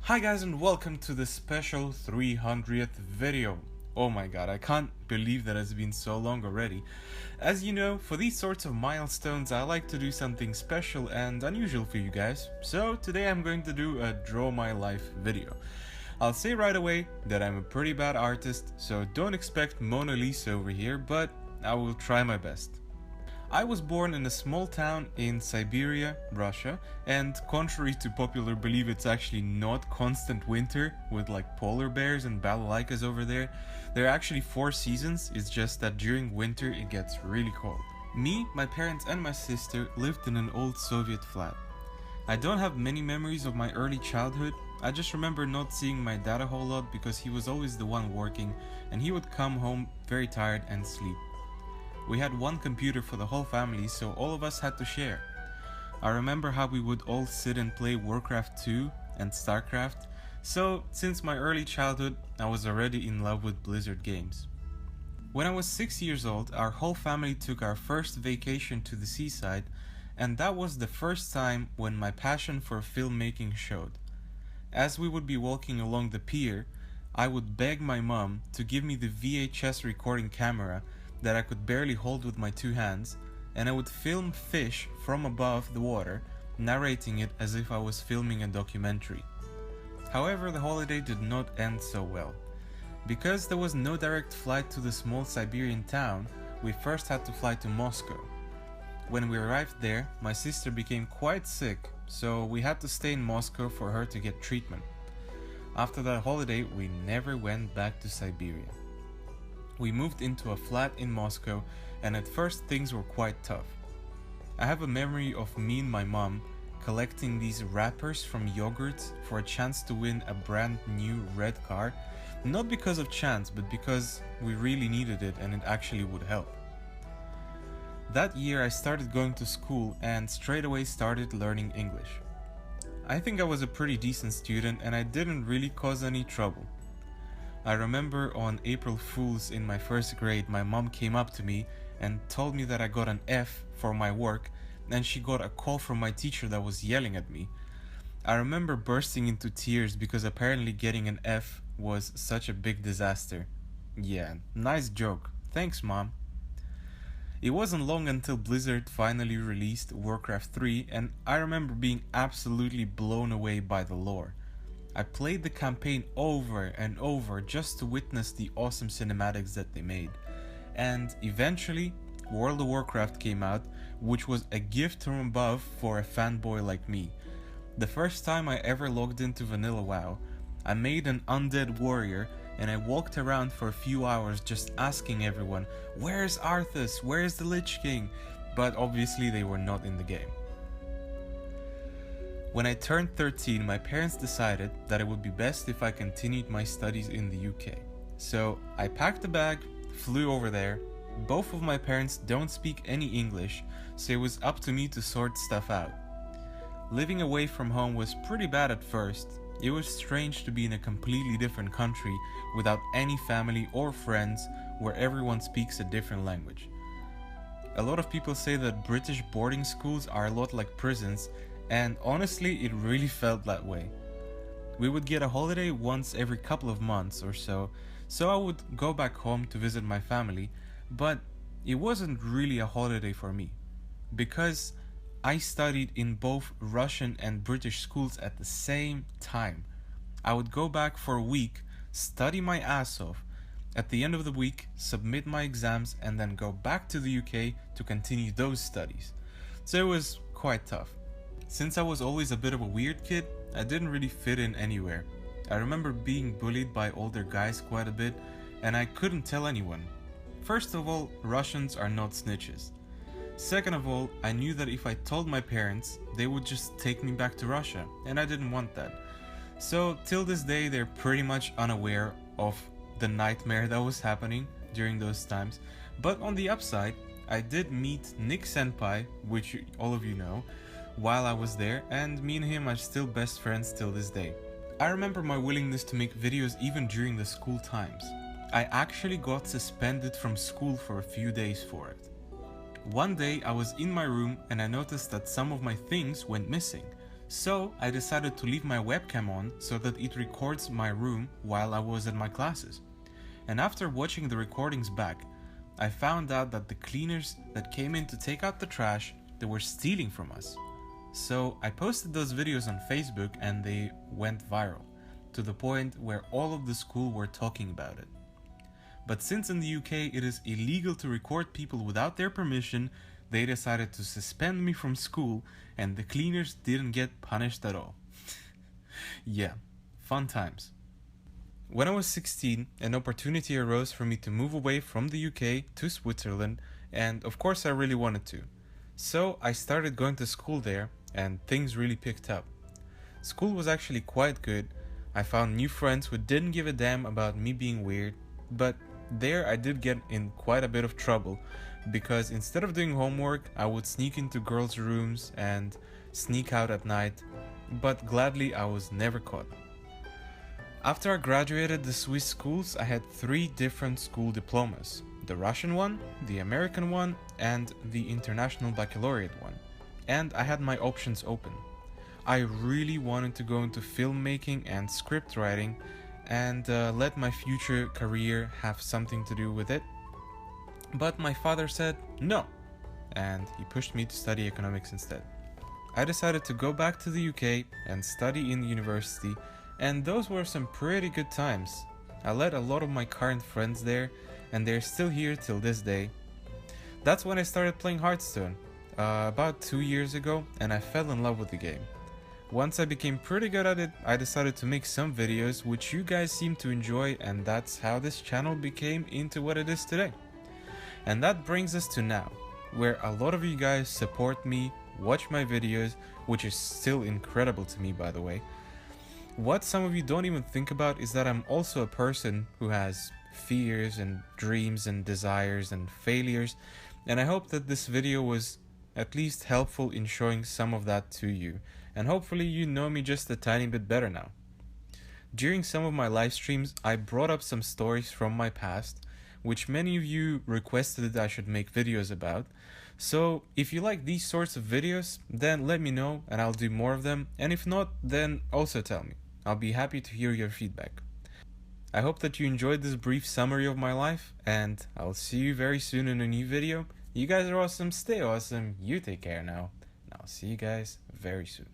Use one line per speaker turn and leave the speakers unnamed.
Hi guys and welcome to the special 300th video. Oh my god, I can't believe that it's been so long already. As you know, for these sorts of milestones I like to do something special and unusual for you guys. So today I'm going to do a draw my life video. I'll say right away that I'm a pretty bad artist, so don't expect Mona Lisa over here, but I will try my best. I was born in a small town in Siberia, Russia, and contrary to popular belief, it's actually not constant winter with like polar bears and balalaikas over there. There are actually 4 seasons, it's just that during winter it gets really cold. Me, my parents and my sister lived in an old Soviet flat. I don't have many memories of my early childhood. I just remember not seeing my dad a whole lot because he was always the one working and he would come home very tired and sleep. We had one computer for the whole family, so all of us had to share. I remember how we would all sit and play Warcraft 2 and Starcraft, so since my early childhood, I was already in love with Blizzard games. When I was 6 years old, our whole family took our first vacation to the seaside, and that was the first time when my passion for filmmaking showed. As we would be walking along the pier, I would beg my mom to give me the VHS recording camera that I could barely hold with my 2 hands, and I would film fish from above the water, narrating it as if I was filming a documentary. However, the holiday did not end so well. Because there was no direct flight to the small Siberian town, we first had to fly to Moscow. When we arrived there, my sister became quite sick, so we had to stay in Moscow for her to get treatment. After that holiday, we never went back to Siberia. We moved into a flat in Moscow, and at first things were quite tough. I have a memory of me and my mom collecting these wrappers from yogurts for a chance to win a brand new red car, not because of chance, but because we really needed it and it actually would help. That year I started going to school and straight away started learning English. I think I was a pretty decent student and I didn't really cause any trouble. I remember on April Fools in my first grade, my mom came up to me and told me that I got an F for my work, and she got a call from my teacher that was yelling at me. I remember bursting into tears because apparently getting an F was such a big disaster. Yeah, nice joke. Thanks, Mom. It wasn't long until Blizzard finally released Warcraft 3, and I remember being absolutely blown away by the lore. I played the campaign over and over just to witness the awesome cinematics that they made. And eventually, World of Warcraft came out, which was a gift from above for a fanboy like me. The first time I ever logged into Vanilla WoW, I made an undead warrior and I walked around for a few hours just asking everyone, "Where's Arthas? Where's the Lich King?" But obviously they were not in the game. When I turned 13, my parents decided that it would be best if I continued my studies in the UK. So I packed a bag, flew over there. Both of my parents don't speak any English, so it was up to me to sort stuff out. Living away from home was pretty bad at first. It was strange to be in a completely different country without any family or friends where everyone speaks a different language. A lot of people say that British boarding schools are a lot like prisons, and honestly, it really felt that way. We would get a holiday once every couple of months or so I would go back home to visit my family, but it wasn't really a holiday for me. Because I studied in both Russian and British schools at the same time. I would go back for a week, study my ass off, at the end of the week, submit my exams, and then go back to the UK to continue those studies. So it was quite tough. Since I was always a bit of a weird kid, I didn't really fit in anywhere. I remember being bullied by older guys quite a bit, and I couldn't tell anyone. First of all, Russians are not snitches. Second of all, I knew that if I told my parents, they would just take me back to Russia, and I didn't want that. So till this day, they're pretty much unaware of the nightmare that was happening during those times. But on the upside, I did meet Nick Senpai, which all of you know, while I was there, and me and him are still best friends till this day. I remember my willingness to make videos even during the school times. I actually got suspended from school for a few days for it. One day I was in my room and I noticed that some of my things went missing, So I decided to leave my webcam on so that it records my room while I was at my classes. And after watching the recordings back, I found out that the cleaners that came in to take out the trash, they were stealing from us. So I posted those videos on Facebook and they went viral, to the point where all of the school were talking about it. But since in the UK it is illegal to record people without their permission, they decided to suspend me from school and the cleaners didn't get punished at all. Yeah, fun times. When I was 16, an opportunity arose for me to move away from the UK to Switzerland, and of course I really wanted to. So I started going to school there and things really picked up. School was actually quite good. I found new friends who didn't give a damn about me being weird, but there I did get in quite a bit of trouble because instead of doing homework, I would sneak into girls' rooms and sneak out at night, but gladly I was never caught. After I graduated the Swiss schools, I had 3 different school diplomas: the Russian one, the American one, and the International Baccalaureate one. And I had my options open. I really wanted to go into filmmaking and script writing and let my future career have something to do with it. But my father said no, and he pushed me to study economics instead. I decided to go back to the UK and study in university, and those were some pretty good times. I met a lot of my current friends there, and they're still here till this day. That's when I started playing Hearthstone, about 2 years ago, and I fell in love with the game. Once I became pretty good at it, I decided to make some videos which you guys seem to enjoy, and that's how this channel became into what it is today. And that brings us to now, where a lot of you guys support me, watch my videos, which is still incredible to me, by the way. What some of you don't even think about is that I'm also a person who has fears and dreams and desires and failures, and I hope that this video was at least helpful in showing some of that to you, and hopefully you know me just a tiny bit better now. During some of my live streams, I brought up some stories from my past, which many of you requested that I should make videos about. So if you like these sorts of videos, then let me know and I'll do more of them, and if not, then also tell me. I'll be happy to hear your feedback. I hope that you enjoyed this brief summary of my life, and I'll see you very soon in a new video. You guys are awesome, stay awesome, you take care now, and I'll see you guys very soon.